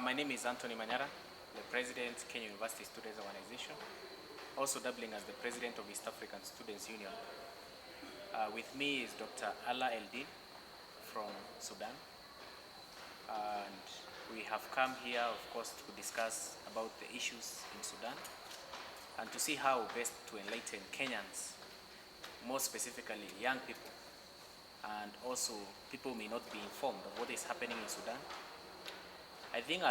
My name is Anthony Manyara, the President, Kenya University Students Organization, also doubling as the President of East African Students Union. With me is Dr. Alaaeldin from Sudan. And we have come here, of course, to discuss about the issues in Sudan and to see how best to enlighten Kenyans, more specifically young people, and also people may not be informed of what is happening in Sudan. I think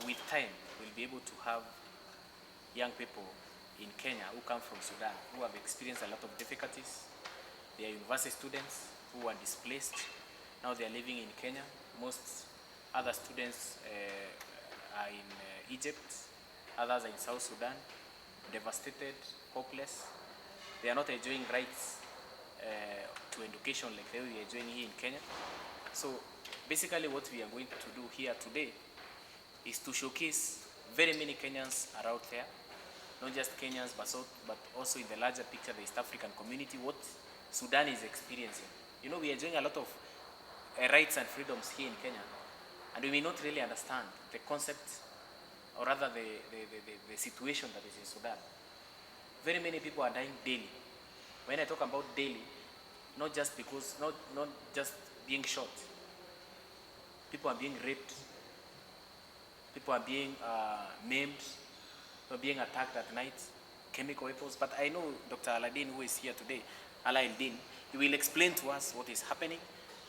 with time we'll be able to have young people in Kenya who come from Sudan, who have experienced a lot of difficulties. They are university students who are displaced. Now they are living in Kenya. Most other students are in Egypt, others are in South Sudan, devastated, hopeless. They are not enjoying rights to education like they are enjoying here in Kenya. So basically what we are going to do here today is to showcase very many Kenyans are out there, not just Kenyans but also in the larger picture, the East African community, what Sudan is experiencing. You know, we are enjoying a lot of rights and freedoms here in Kenya, and we may not really understand the concept, or rather the situation that is in Sudan. Very many people are dying daily. When I talk about daily, not just being shot. People are being raped. People are being maimed. People are being attacked at night. Chemical weapons. But I know Dr. Alaaeldin, who is here today, Alaaeldin, he will explain to us what is happening.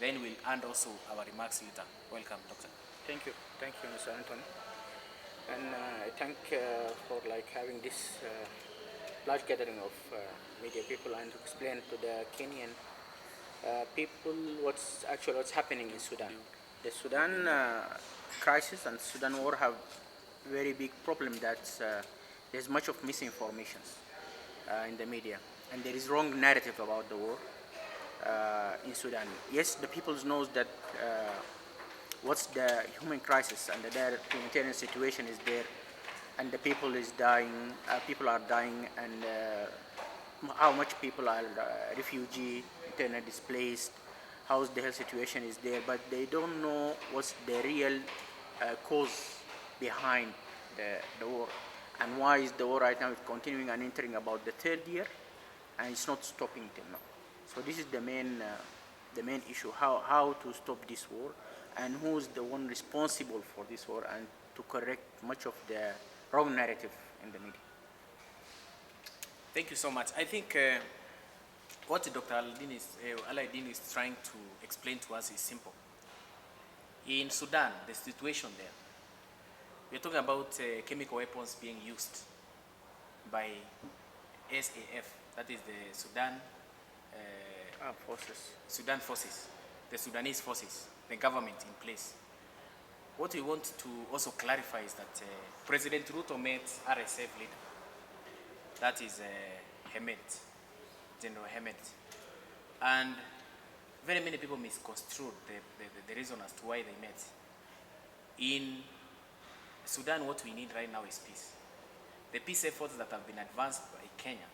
Then we'll end also our remarks later. Welcome, Doctor. Thank you, Mr. Anthony, and I thank for having this large gathering of media people and to explain to the Kenyan people what's happening in Sudan. The Sudan crisis and Sudan war have very big problem that there's much of misinformation in the media, and there is wrong narrative about the war in Sudan. Yes, the people knows that what's the human crisis and the humanitarian situation is there, and the people is dying, people are dying, and how much people are refugee, internally displaced, how the health situation is there, but they don't know what's the real cause behind the war, and why is the war right now continuing and entering about the third year, and it's not stopping till now. So this is the main issue: how to stop this war, and who's the one responsible for this war, and to correct much of the wrong narrative in the media. Thank you so much. I think what Dr. Alaaeldin is trying to explain to us is simple. In Sudan, the situation there, we're talking about chemical weapons being used by SAF, that is the Sudan Forces. Sudan forces, the Sudanese forces, the government in place. What we want to also clarify is that President Ruto met RSF leader, that is General Hemet, and very many people misconstrued the reason as to why they met. In Sudan, what we need right now is peace. The peace efforts that have been advanced by Kenya,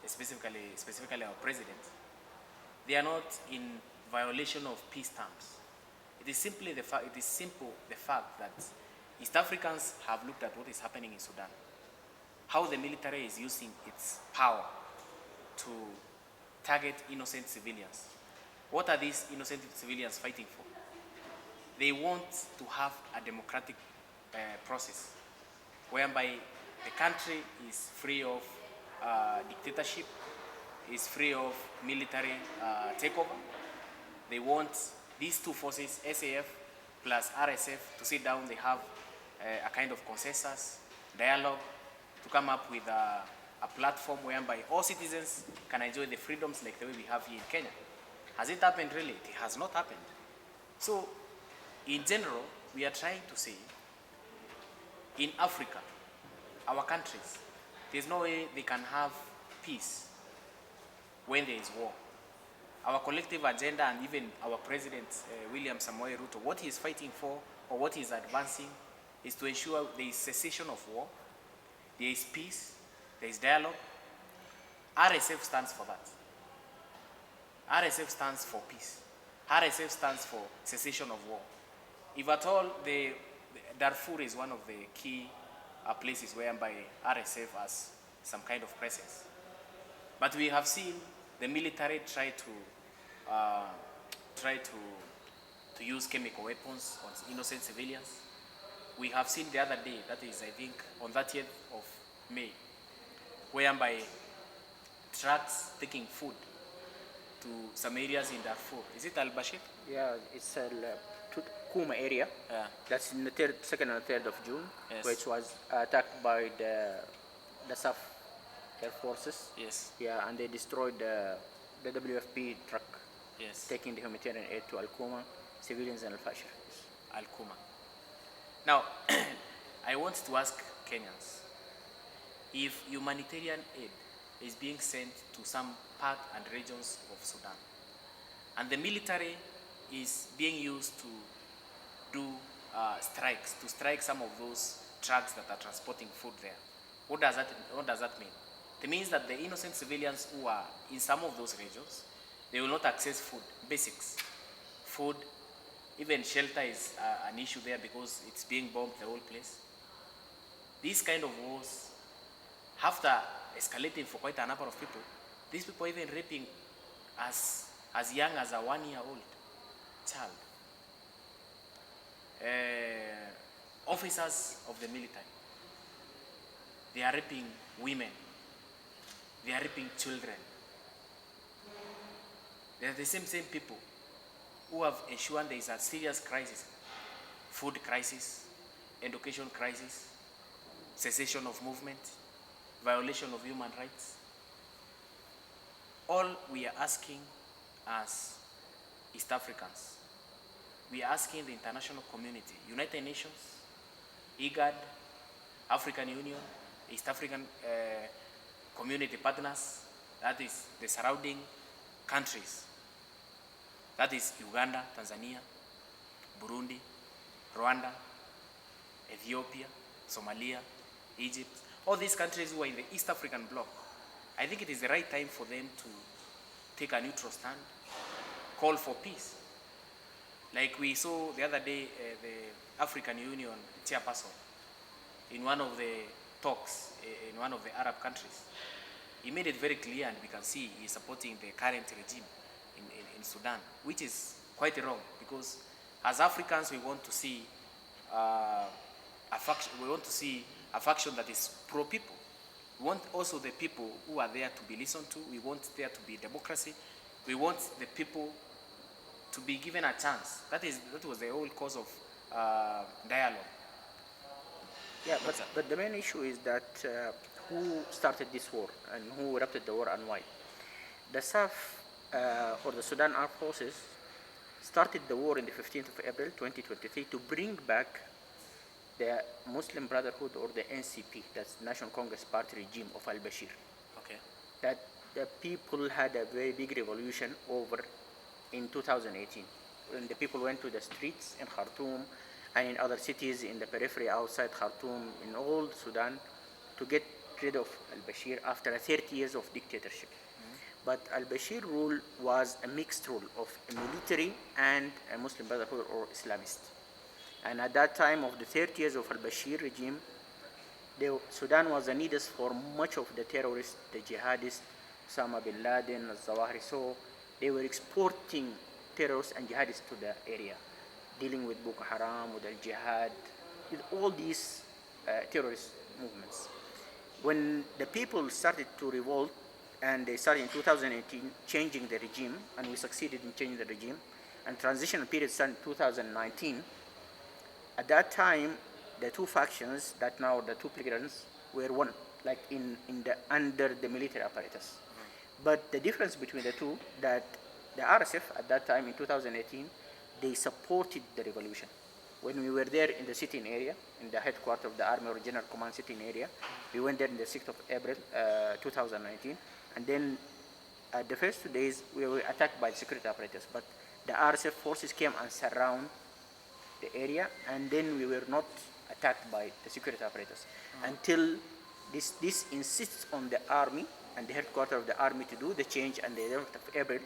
specifically our president, they are not in violation of peace terms. It is simply the fact that East Africans have looked at what is happening in Sudan, how the military is using its power to target innocent civilians. What are these innocent civilians fighting for? They want to have a democratic process whereby the country is free of dictatorship, is free of military takeover. They want these two forces, SAF plus RSF, to sit down. They have a kind of consensus, dialogue, to come up with a platform whereby all citizens can enjoy the freedoms like the way we have here in Kenya. Has it happened really? It has not happened. So, in general, we are trying to say, in Africa, our countries, there's no way they can have peace when there is war. Our collective agenda, and even our president, William Samoei Ruto, what he is fighting for, or what he is advancing, is to ensure there is cessation of war, there is peace, there is dialogue. RSF stands for that. RSF stands for peace. RSF stands for cessation of war. If at all the Darfur is one of the key places whereby RSF has some kind of presence. But we have seen the military try to use chemical weapons on innocent civilians. We have seen the other day, that is I think on 30th of May, whereby trucks taking food to some areas in Darfur. Is it Al-Bashir? Yeah, it's Kuma area. Yeah. That's in the 2nd and 3rd of June, Yes. which was attacked by the SAF Air Forces. Yes. Yeah, and they destroyed the WFP truck. Yes. Taking the humanitarian aid to Al-Kuma, civilians and Al-Fashir. Al-Kuma. Now, I want to ask Kenyans, if humanitarian aid is being sent to some part and regions of Sudan, and the military is being used to do strikes, to strike some of those trucks that are transporting food there, what does that mean? It means that the innocent civilians who are in some of those regions, they will not access food, basics. Food, even shelter is an issue there because it's being bombed the whole place. These kind of wars, after escalating for quite a number of people, these people even raping as young as a 1-year-old child. Officers of the military, they are raping women, they are raping children. They are the same people who have ensured there is a serious crisis, food crisis, education crisis, cessation of movement, violation of human rights. All we are asking as East Africans, we are asking the international community, United Nations, IGAD, African Union, East African community partners, that is the surrounding countries, that is Uganda, Tanzania, Burundi, Rwanda, Ethiopia, Somalia, Egypt, all these countries who are in the East African bloc. I think it is the right time for them to take a neutral stand, call for peace. Like we saw the other day, the African Union chairperson, in one of the talks in one of the Arab countries, he made it very clear, and we can see he is supporting the current regime in Sudan, which is quite wrong, because as Africans we want to see a faction that is pro-people. We want also the people who are there to be listened to. We want there to be democracy. We want the people to be given a chance. That was the whole cause of dialogue. Yeah, but the main issue is that who started this war and who erupted the war and why. The SAF, or the Sudan Armed Forces, started the war in the 15th of April 2023 to bring back the Muslim Brotherhood, or the NCP, that's the National Congress Party regime of al-Bashir. Okay. That the people had a very big revolution over in 2018, when the people went to the streets in Khartoum and in other cities in the periphery outside Khartoum, in all Sudan, to get rid of al-Bashir after 30 years of dictatorship. But al-Bashir rule was a mixed rule of a military and a Muslim Brotherhood or Islamist. And at that time of the 30 years of al-Bashir regime, Sudan was a nidus for much of the terrorists, the jihadists, Osama bin Laden, al-Zawahiri. So they were exporting terrorists and jihadists to the area, dealing with Boko Haram, with al-Jihad, with all these terrorist movements. When the people started to revolt, and they started in 2018 changing the regime, and we succeeded in changing the regime, and transitional period started in 2019, at that time, the two factions, that now the two belligerents, were one, like under the military apparatus. But the difference between the two, that the RSF at that time in 2018, they supported the revolution. When we were there in the sitting area, in the headquarters of the Army or General Command sitting area, we went there in the 6th of April 2019, and then at the first 2 days, we were attacked by the security apparatus, but the RSF forces came and surround the area, and then we were not attacked by the security apparatus until this insists on the army and the headquarters of the army to do the change, and the 11th of April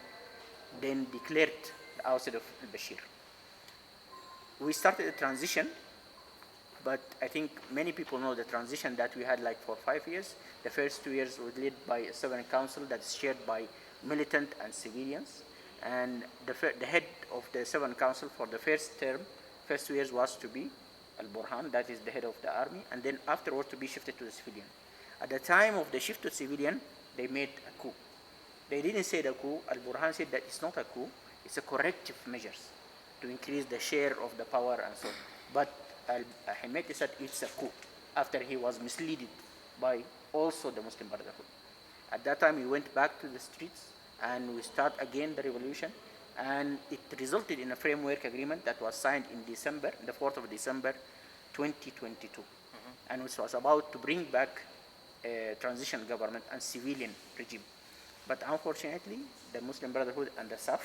then declared the outside of al-Bashir. We started a transition, But I think many people know the transition that we had like for 5 years. The first 2 years was led by a sovereign council that's shared by militant and civilians. And the head of the sovereign council for the first 2 years was to be Al-Burhan, that is the head of the army, and then afterwards to be shifted to the civilian. At the time of the shift to civilian, they made a coup. They didn't say the coup. Al-Burhan said that it's not a coup, it's a corrective measures to increase the share of the power and so on. But Imediate said it's a coup after he was misled by also the Muslim Brotherhood. At that time, we went back to the streets and we start again the revolution, and it resulted in a framework agreement that was signed in December, the 4th of December, 2022, and which was about to bring back a transition government and civilian regime. But unfortunately, the Muslim Brotherhood and the SAF,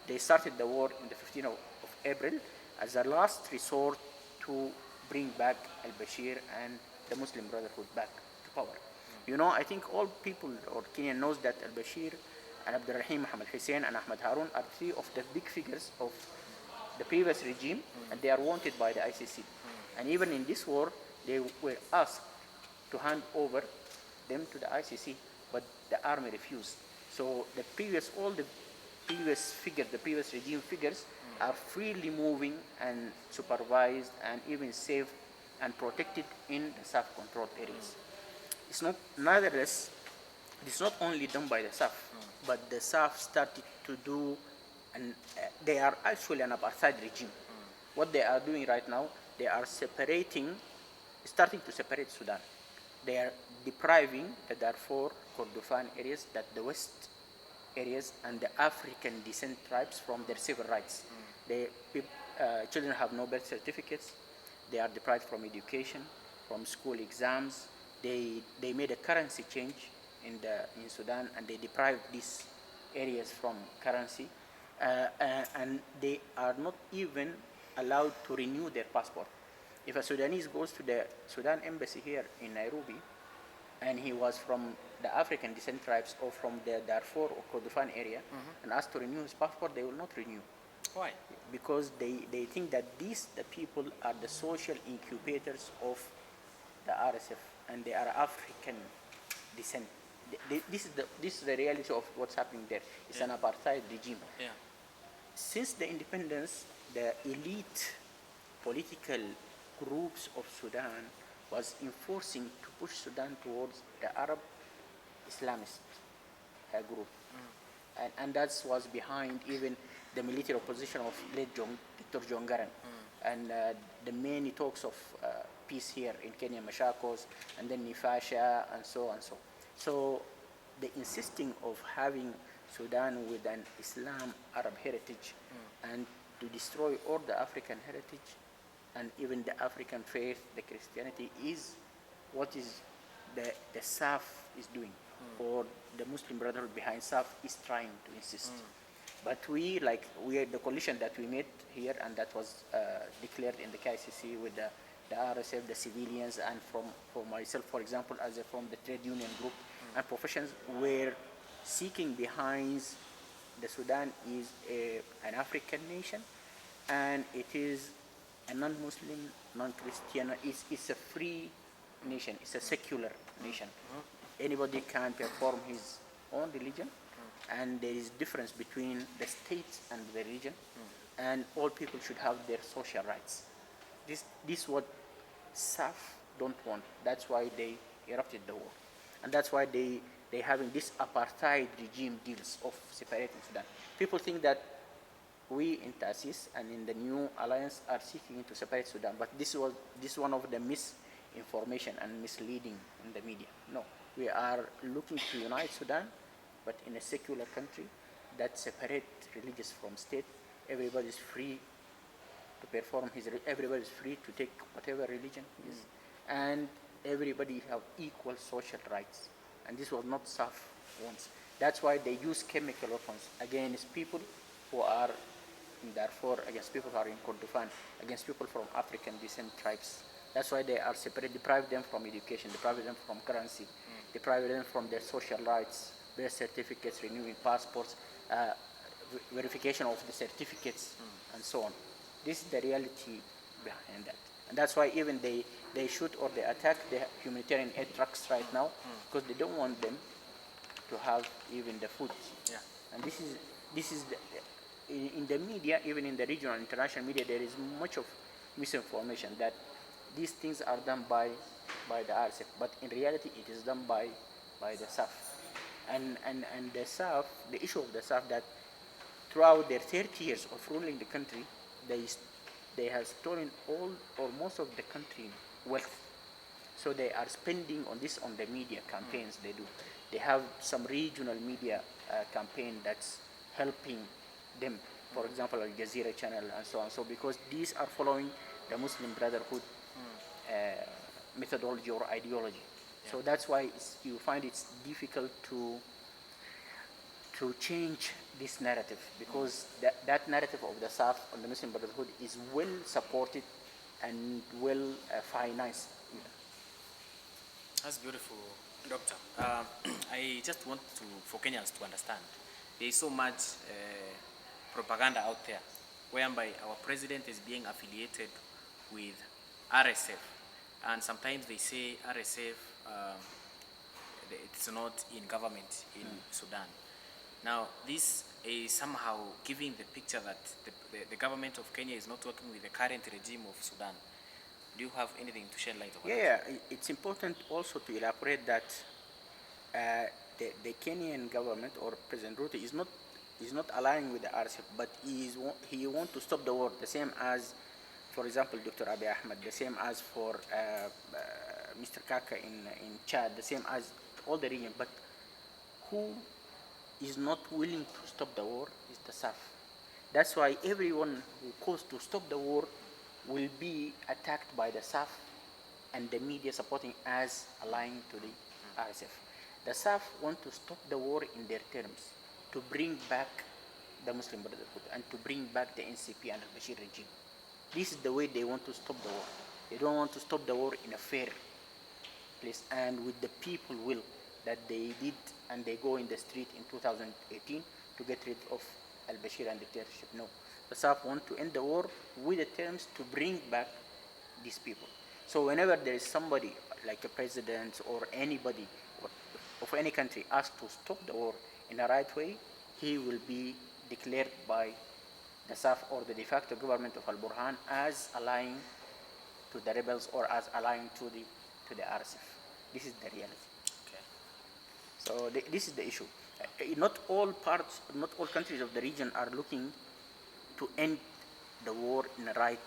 they started the war in the 15th of April as a last resort to bring back al-Bashir and the Muslim Brotherhood back to power. You know, I think all people or Kenyan knows that al-Bashir and Abdurrahim Muhammad Hussein and Ahmad Harun are three of the big figures of the previous regime, and they are wanted by the ICC. And even in this war, they were asked to hand over them to the ICC, but the army refused. So the previous regime figures are freely moving and supervised and even safe and protected in the SAF-controlled areas. It's not only done by the SAF, but the SAF started to do, and they are actually an apartheid regime. What they are doing right now, they are starting to separate Sudan. They are depriving the Darfur, Kordofan areas, that the West areas, and the African descent tribes from their civil rights. Children have no birth certificates. They are deprived from education, from school exams. They made a currency change in Sudan, and they deprived these areas from currency, and they are not even allowed to renew their passport. If a Sudanese goes to the Sudan embassy here in Nairobi, and he was from the African descent tribes or from the Darfur or Kordofan area, and asked to renew his passport, they will not renew. Why? Because they think that the people are the social incubators of the RSF, and they are African descent. This is the reality of what's happening there. It's an apartheid regime. Yeah. Since the independence, the elite political groups of Sudan was enforcing to push Sudan towards the Arab Islamist group. And that was behind even the military opposition of late Dr. John Garang. And the many talks of peace here in Kenya, Machakos, and then Nifasha, and so on. So the insisting of having Sudan with an Islam-Arab heritage and to destroy all the African heritage and even the African faith, the Christianity, is what is the SAF is doing, or the Muslim Brotherhood behind SAF is trying to insist. But the coalition that we made here, and that was declared in the KICC with the RSF, the civilians, and for myself, for example, from the trade union group and professions, were seeking behind the Sudan is an African nation, and it is a non-Muslim, non-Christian. It's a free nation. It's a secular nation. Anybody can perform his own religion, and there is difference between the state and the religion, and all people should have their social rights. This is what SAF don't want. That's why they erupted the war, and that's why they having this apartheid regime deals of separating Sudan. People think that we in TASIS and in the new alliance are seeking to separate Sudan, but this is one of the misinformation and misleading in the media. No, we are looking to unite Sudan, but in a secular country that separate religious from state. Everybody is free to perform everybody is free to take whatever religion he is, and everybody have equal social rights. And this was not SAF once. That's why they use chemical weapons against people who are in Darfur, against people who are in Kordofan, against people from African descent tribes. That's why they are separate, deprive them from education, deprive them from currency, deprive them from their social rights, birth certificates, renewing passports, verification of the certificates, and so on. This is the reality behind that. And that's why even they shoot or they attack the humanitarian aid trucks right now, because they don't want them to have even the food. Yeah. And this is in the media, even in the regional and international media, there is much of misinformation that these things are done by the RSF, but in reality it is done by the SAF. And the SAF, the issue of the SAF, that throughout their 30 years of ruling the country, they have stolen all or most of the country wealth. So they are spending on this, on the media campaigns they do. They have some regional media campaign that's helping them. For example, Al Jazeera channel and so on. So because these are following the Muslim Brotherhood methodology or ideology. Yeah. So that's why you find it's difficult to change this narrative, because that narrative of the South and the Muslim Brotherhood is well supported and well financed. That's beautiful, Doctor. I just want for Kenyans to understand, there is so much propaganda out there, whereby our president is being affiliated with RSF, and sometimes they say RSF it's not in government in Sudan. Now, this is somehow giving the picture that the government of Kenya is not working with the current regime of Sudan. Do you have anything to shed light on that? Yeah, it's important also to elaborate that the Kenyan government or President Ruto is not aligning with the RSF, but he wants to stop the war, the same as, for example, Dr. Abiy Ahmed, the same as for Mr. Kaka in Chad, the same as all the region. But who is not willing to stop the war is the SAF. That's why everyone who calls to stop the war will be attacked by the SAF and the media supporting as aligned to the RSF. The SAF want to stop the war in their terms, to bring back the Muslim Brotherhood and to bring back the NCP and the Bashir regime. This is the way they want to stop the war. They don't want to stop the war in a fair place and with the people will that they did, and they go in the street in 2018 to get rid of al-Bashir and dictatorship. No, the SAF want to end the war with the terms to bring back these people. So whenever there is somebody like a president or anybody of any country asked to stop the war in the right way, he will be declared by the SAF or the de facto government of Al-Burhan as allying to the rebels or as allying to the RSF. This is the reality. So this is the issue. Not all countries of the region are looking to end the war in the right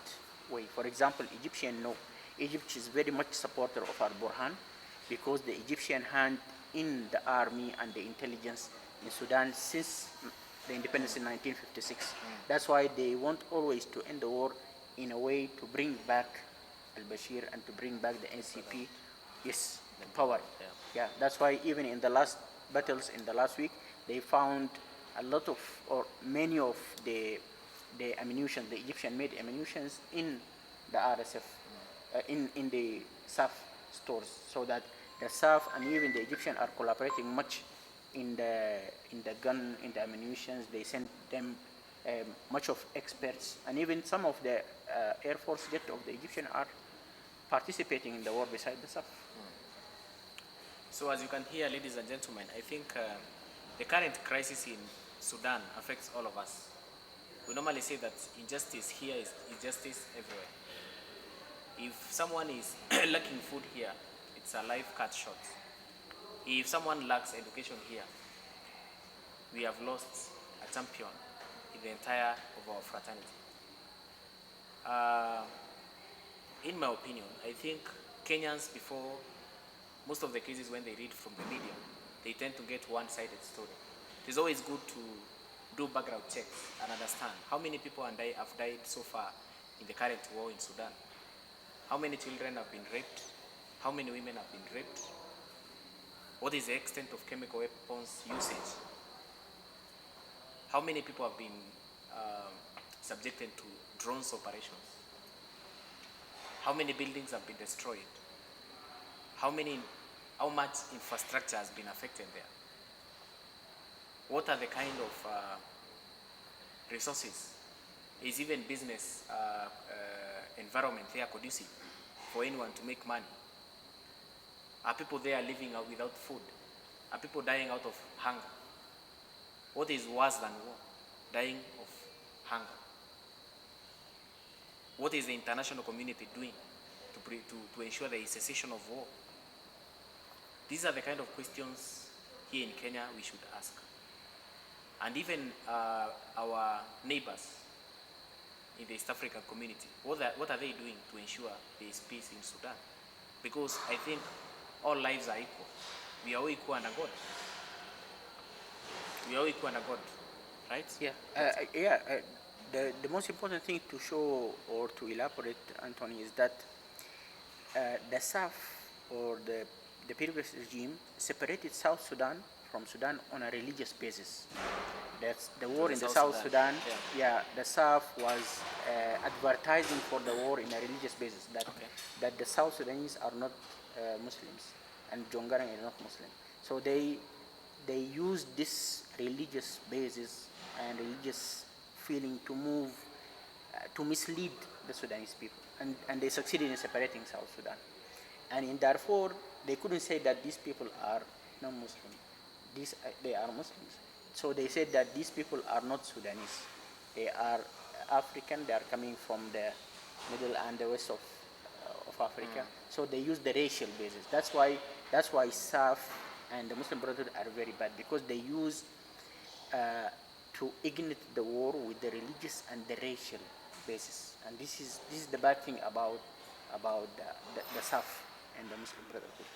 way. For example, Egypt is very much supporter of Al-Burhan because the Egyptian hand in the army and the intelligence in Sudan since the independence in 1956. That's why they want always to end the war in a way to bring back al-Bashir and to bring back the NCP. Yes, the power. Yeah, that's why even in the last battles in the last week, they found a lot of or many of the ammunition, the Egyptian-made ammunition in the RSF, in the SAF stores, so that the SAF and even the Egyptian are collaborating much in the ammunition. They send them much of experts, and even some of the Air Force jet of the Egyptian are participating in the war beside the SAF. So as you can hear, ladies and gentlemen, I think the current crisis in Sudan affects all of us. We normally say that injustice here is injustice everywhere. If someone is lacking food here, it's a life cut short. If someone lacks education here, we have lost a champion in the entire of our fraternity. In my opinion, I think Kenyans, before most of the cases when they read from the media, they tend to get one-sided story. It is always good to do background checks and understand how many people have died so far in the current war in Sudan. How many children have been raped? How many women have been raped? What is the extent of chemical weapons usage? How many people have been subjected to drones operations? How many buildings have been destroyed? How much infrastructure has been affected there? What are the kind of resources? Is even business environment there conducive for anyone to make money? Are people there living without food? Are people dying out of hunger? What is worse than war? Dying of hunger. What is the international community doing to ensure the cessation of war? These are the kind of questions here in Kenya we should ask. And even our neighbors in the East African community, what are they doing to ensure there is peace in Sudan? Because I think all lives are equal. We are all equal under God. We are all equal under God, right? Yeah. The most important thing to show or to elaborate, Anthony, is that the SAF or the previous regime separated South Sudan from Sudan on a religious basis. That's the war in the South Sudan. Yeah, the SAF was advertising for the war in a religious basis, that the South Sudanese are not Muslims and Jongarang is not Muslim. So they used this religious basis and religious feeling to move to mislead the Sudanese people, and they succeeded in separating South Sudan. And in Darfur, they couldn't say that these people are non-Muslim. They are Muslims. So they said that these people are not Sudanese. They are African. They are coming from the middle and the west of Africa. So they use the racial basis. That's why SAF and the Muslim Brotherhood are very bad, because they use to ignite the war with the religious and the racial basis. And this is the bad thing about the SAF and the Muslim Brotherhood.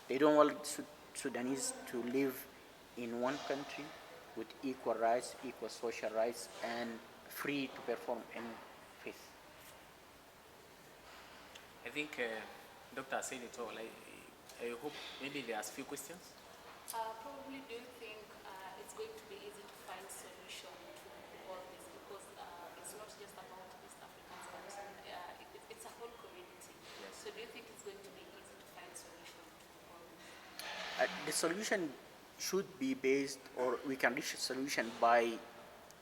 They don't want Sudanese to live in one country with equal rights, equal social rights, and free to perform any faith. I think Doctor said it all. I hope maybe there's a few questions. Probably, do you think it's going to be easy to find solution to all this? Because it's not just about East Africans, but it's a whole community. Yes. So do you think it's going to be easy to find solution to all this? The solution should be based, or we can reach a solution by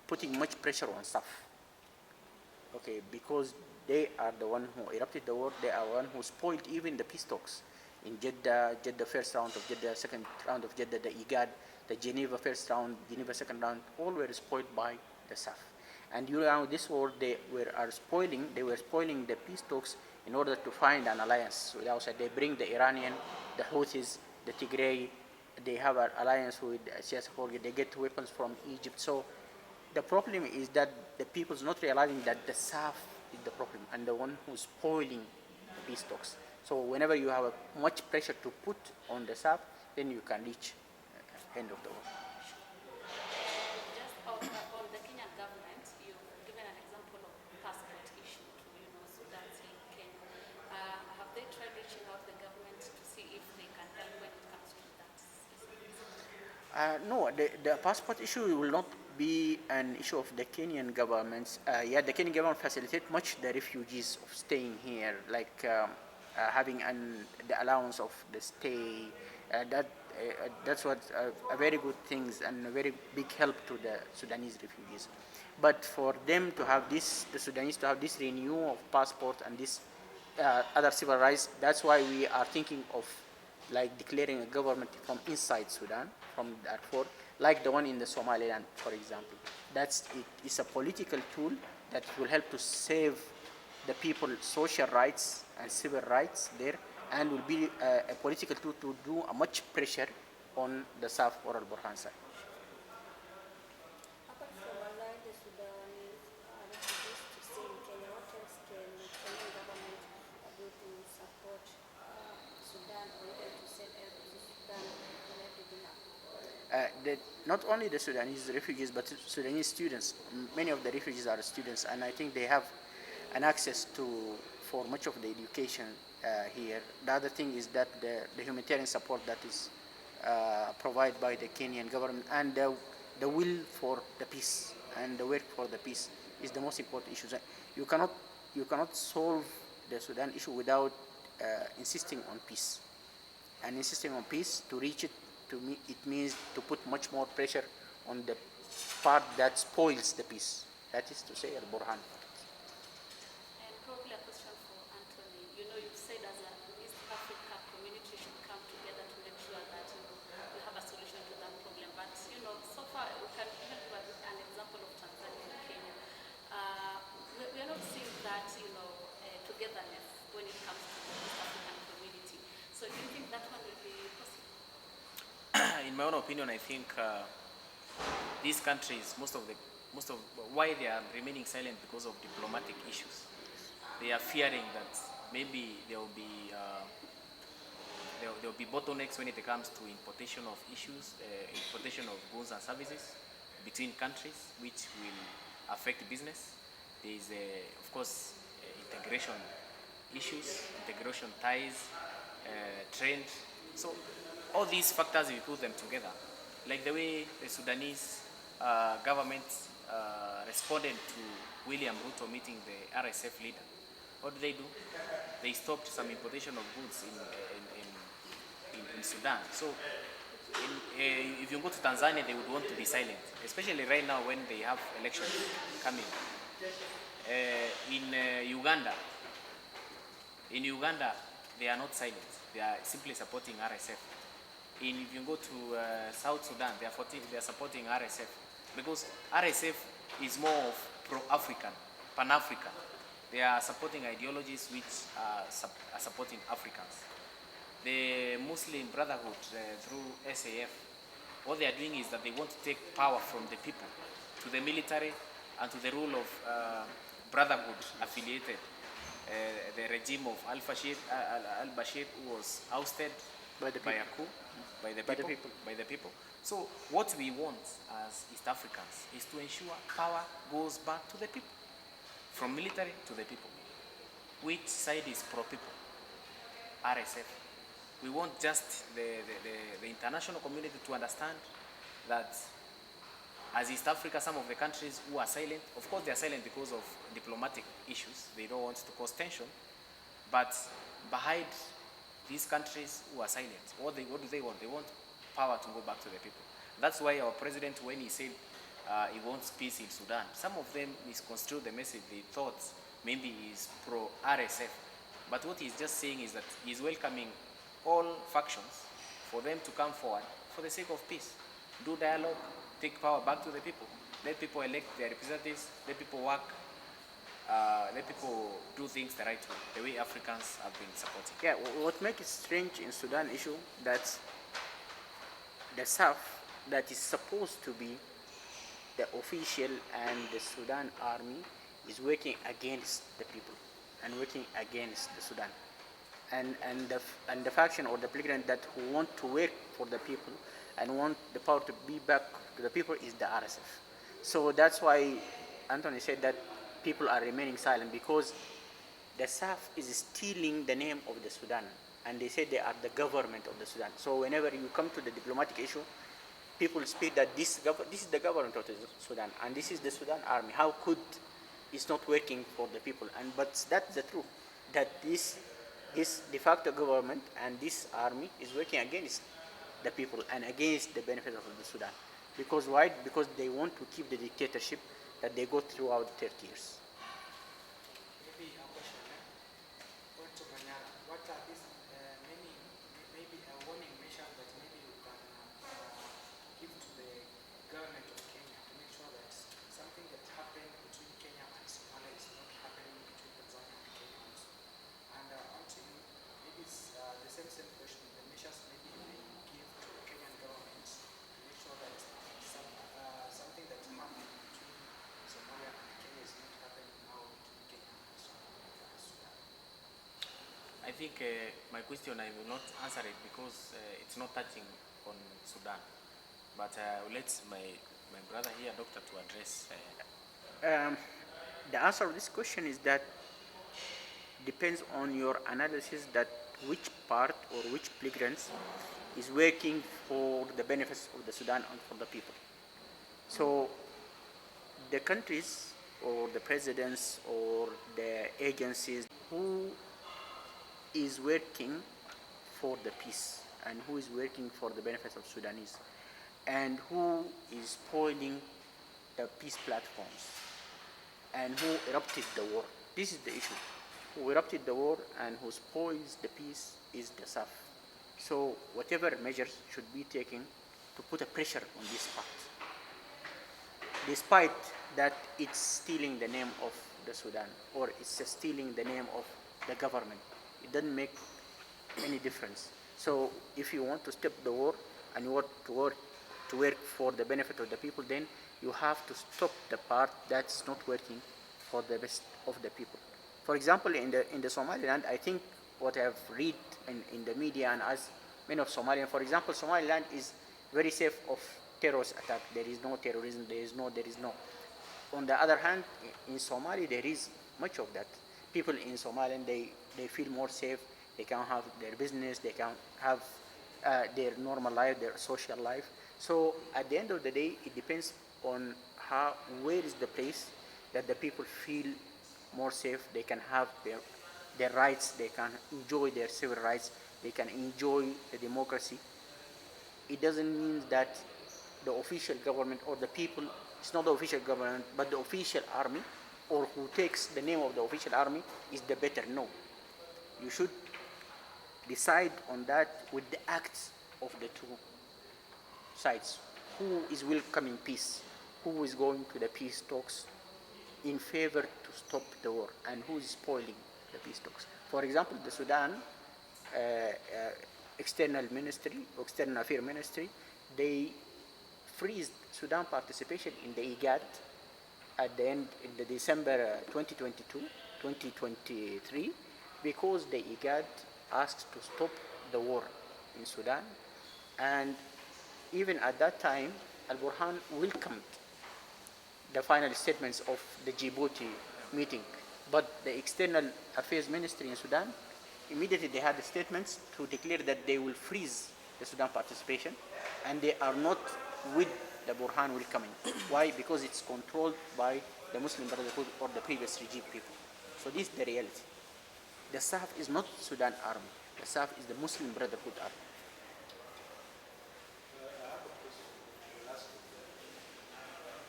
putting much pressure on SAF. Okay, because they are the one who erupted the war. They are the one who spoiled even the peace talks in Jeddah first round of Jeddah, second round of Jeddah, the IGAD, the Geneva first round, Geneva second round, all were spoiled by the SAF. And during this war, they were spoiling the peace talks in order to find an alliance with outside. They bring the Iranian, the Houthis, the Tigray. They have an alliance with ceasefire. They get weapons from Egypt. So the problem is that the people's not realizing that the SAF is the problem and the one who's spoiling the peace talks. So whenever you have much pressure to put on the SAF, then you can reach end of the war. Just on the Kenyan government, you've given an example of passport issue to Sudan in Kenya. Have they tried reaching out the government to see if they can help when it comes to that? No, the passport issue will not be an issue of the Kenyan governments. The Kenyan government facilitates much the refugees of staying here, like having the allowance of the stay. That's what a very good things and a very big help to the Sudanese refugees. But for them to have this, the Sudanese to have this renewal of passport and this other civil rights, that's why we are thinking of like declaring a government from inside Sudan, from Darfur, like the one in the Somaliland, for example. It's a political tool that will help to save the people's social rights and civil rights there, and will be a political tool to do a much pressure on the SAF or al-Burhan side. Apart from allowing the Sudanese refugees to stay in Kenya, what else can the Kenyan government do to support Sudan, or even to send help to Sudan when everything happens? Not only the Sudanese refugees, but Sudanese students. Many of the refugees are students, and I think they have an access for much of the education here. The other thing is that the humanitarian support that is provided by the Kenyan government, and the will for the peace and the work for the peace is the most important issue. You cannot solve the Sudan issue without insisting on peace. And insisting on peace, to reach it, to me, it means to put much more pressure on the part that spoils the peace. That is to say, al-Burhan. And probably a question in my own opinion, I think these countries, most of why they are remaining silent because of diplomatic issues. They are fearing that maybe there will be bottlenecks when it comes to importation of issues, importation of goods and services between countries, which will affect business. There is, of course, integration issues, integration ties, trend. So all these factors, we put them together, like the way the Sudanese government responded to William Ruto meeting the RSF leader. What did they do? They stopped some importation of goods in Sudan. So if you go to Tanzania, they would want to be silent, especially right now when they have elections coming. In Uganda, they are not silent. They are simply supporting RSF. If you go to South Sudan, they are supporting RSF because RSF is more of pro-African, pan-African. They are supporting ideologies which are supporting Africans. The Muslim Brotherhood through SAF, what they are doing is that they want to take power from the people to the military and to the rule of Brotherhood affiliated. The regime of al-Bashir, who was ousted by a coup, by the people. So what we want as East Africans is to ensure power goes back to the people, from military to the people. Which side is pro-people? RSF. We want just the international community to understand that as East Africa, some of the countries who are silent, of course they are silent because of diplomatic issues. They don't want to cause tension. But behind these countries who are silent, what do they want? They want power to go back to the people. That's why our president, when he said he wants peace in Sudan, some of them misconstrued the message. They thought maybe he's pro-RSF. But what he's just saying is that he's welcoming all factions for them to come forward for the sake of peace. Do dialogue, take power back to the people. Let people elect their representatives, let people work, let people do things the right way, the way Africans have been supporting. Yeah, what makes it strange in Sudan issue that the South that is supposed to be the official and the Sudan army is working against the people and working against the Sudan. And the faction or the belligerent that who want to work for the people and want the power to be back to the people is the RSF. So that's why Anthony said that people are remaining silent, because the South is stealing the name of the Sudan, and they say they are the government of the Sudan. So whenever you come to the diplomatic issue, people speak that this is the government of the Sudan and this is the Sudan army. How could it's not working for the people? But that's the truth, that this de facto government and this army is working against the people and against the benefits of the Sudan. Because why? Because they want to keep the dictatorship that they go throughout 30 years. Maybe a question. What are these maybe a warning measure that maybe you can give to the government of Kenya to make sure that something that happened between Kenya and Somalia is not happening between Tanzania and Kenya also? And until maybe it's the same question, the measures maybe you may give to the Kenyan government to make sure that something that happened between Somalia and Kenya is not happening now between Kenya and Sudan. I think my question, I will not answer it because it's not touching on Sudan. But I will let my brother here, doctor, to address. The answer of this question is that depends on your analysis that which part or which belligerents is working for the benefits of the Sudan and for the people. So the countries or the presidents or the agencies who is working for the peace and who is working for the benefits of Sudanese and who is spoiling the peace platforms and who erupted the war. This is the issue. Who erupted the war and who spoils the peace is the South. So whatever measures should be taken to put a pressure on this part. Despite that it's stealing the name of the Sudan or it's stealing the name of the government, it doesn't make any difference. So if you want to stop the war and you want to work for the benefit of the people, then you have to stop the part that's not working for the best of the people. For example, in the Somaliland, I think what I've read in the media and as many of Somalians, for example, Somaliland is very safe of terrorist attack. There is no terrorism. There is no. On the other hand, in Somalia, there is much of that. People in Somaliland, they feel more safe. They can have their business. They can have their normal life, their social life. So at the end of the day, it depends on where is the place that the people feel more safe. They can have their rights. They can enjoy their civil rights. They can enjoy the democracy. It doesn't mean that the official government or the people, it's not the official government, but the official army, or who takes the name of the official army, is the better. No. You should decide on that with the acts of the two sides. Who is welcoming peace? Who is going to the peace talks in favor to stop the war? And who is spoiling the peace talks? For example, the Sudan external affairs ministry, they freeze Sudan participation in the IGAD at the end in the December 2023, because the IGAD asked to stop the war in Sudan. And even at that time, Al-Burhan welcomed the final statements of the Djibouti meeting. But the External Affairs Ministry in Sudan, immediately they had the statements to declare that they will freeze the Sudan participation, and they are not with the Burhan welcoming. Why? Because it's controlled by the Muslim Brotherhood or the previous regime people. So this is the reality. The SAF is not Sudan army. The SAF is the Muslim Brotherhood army.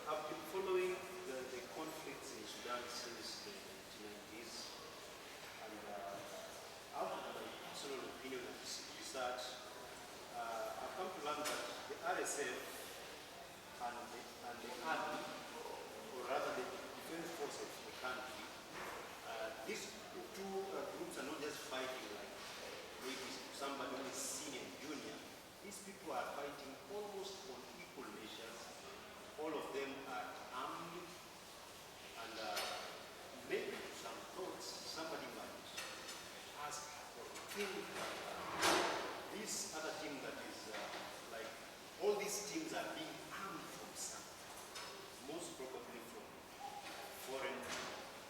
I've been following the conflicts in Sudan since the 1990s, and out of my personal opinion and research, I've come to learn that the RSF and the army, or rather the defense force of the country, these two groups are not just fighting like maybe somebody who is senior and junior. These people are fighting almost on equal measures. All of them are armed, and maybe some thoughts somebody might ask or think that this other team that is like all these teams are being armed from something, most probably from foreign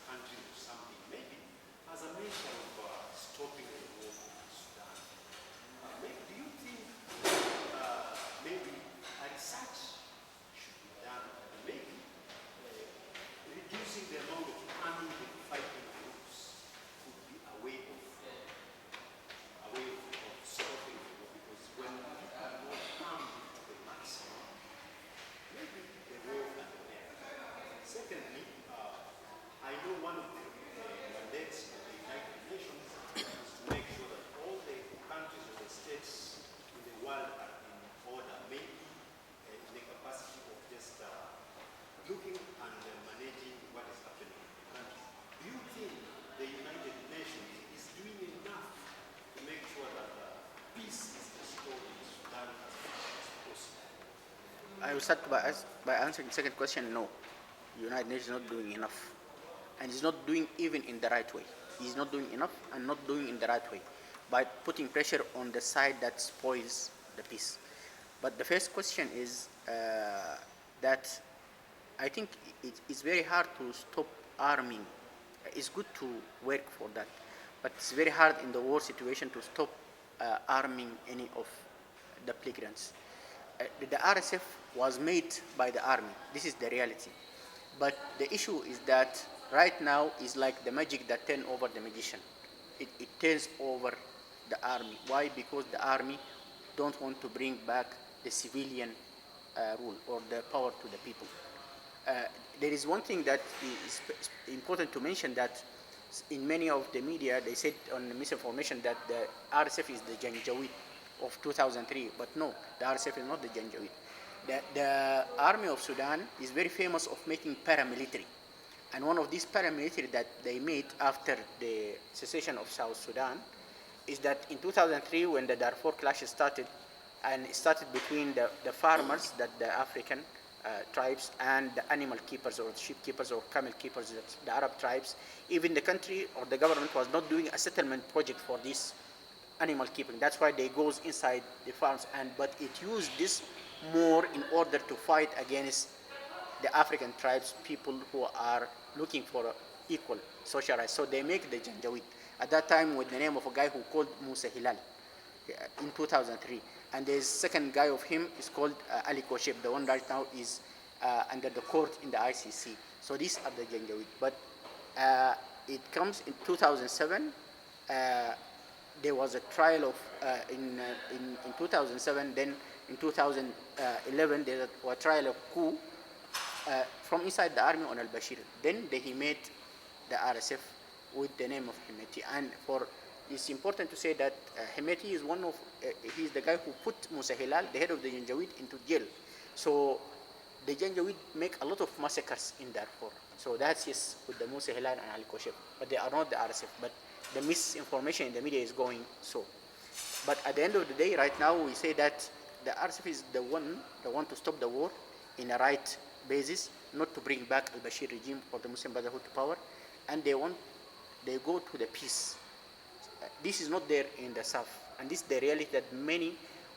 countries or something, maybe as a measure of stopping the war in Sudan. Maybe, do you think maybe a research should be done, maybe reducing the amount of arming the fighting groups could be a way of stopping the war, because when you are not armed to the maximum, maybe the war can end. Secondly, I know one of the mandates of the United Nations is to make sure that all the countries or the states in the world are in order, maybe in the capacity of just looking and managing what is happening in the countries. Do you think the United Nations is doing enough to make sure that peace is restored in Sudan as much as possible? I will start by answering the second question. No, the United Nations is not doing enough, and it's not doing even in the right way. It's not doing enough and not doing in the right way by putting pressure on the side that spoils the peace. But the first question is that I think it's very hard to stop arming. It's good to work for that, but it's very hard in the war situation to stop arming any of the belligerents. The RSF was made by the army. This is the reality. But the issue is that right now is like the magic that turns over the magician. It turns over the army. Why? Because the army don't want to bring back the civilian rule or the power to the people. There is one thing that is important to mention, that in many of the media they said on the misinformation that the RSF is the Janjaweed of 2003, but no, the RSF is not the Janjaweed. The army of Sudan is very famous of making paramilitary, and one of these paramilitary that they made after the secession of South Sudan is that in 2003, when the Darfur clashes started and it started between the farmers, that the African tribes, and the animal keepers or sheep keepers or camel keepers, the Arab tribes. Even the country or the government was not doing a settlement project for this animal keeping. That's why they goes inside the farms, but it used this more in order to fight against the African tribes, people who are looking for equal social rights. So they make the Janjaweed at that time with the name of a guy who called Musa Hilal in 2003. And the second guy of him is called Ali Kosheb. The one right now is under the court in the ICC. So these are the Janjaweed. But it comes in 2007. There was a trial of in 2007. Then in 2011 there was a trial of coup from inside the army on al-Bashir. Then he made the RSF with the name of Hemeti. And it's important to say that Hemeti is he's the guy who put Musa Hilal, the head of the Janjaweed, into jail. So the Janjaweed make a lot of massacres in Darfur. So that's with the Musa Hilal and Ali Kosheb. But they are not the RSF. But the misinformation in the media is going so. But at the end of the day, right now, we say that the RSF is the one to stop the war in a right basis, not to bring back al-Bashir regime or the Muslim Brotherhood to power, and they go to the peace. This is not there in the South, and this is the reality that many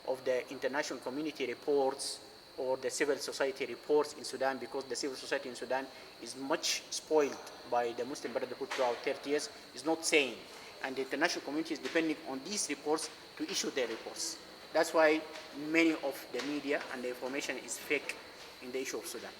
of the international community reports or the civil society reports in Sudan, because the civil society in Sudan is much spoiled by the Muslim Brotherhood throughout 30 years, is not saying, and the international community is depending on these reports to issue their reports. That's why many of the media and the information is fake in the issue of Sudan.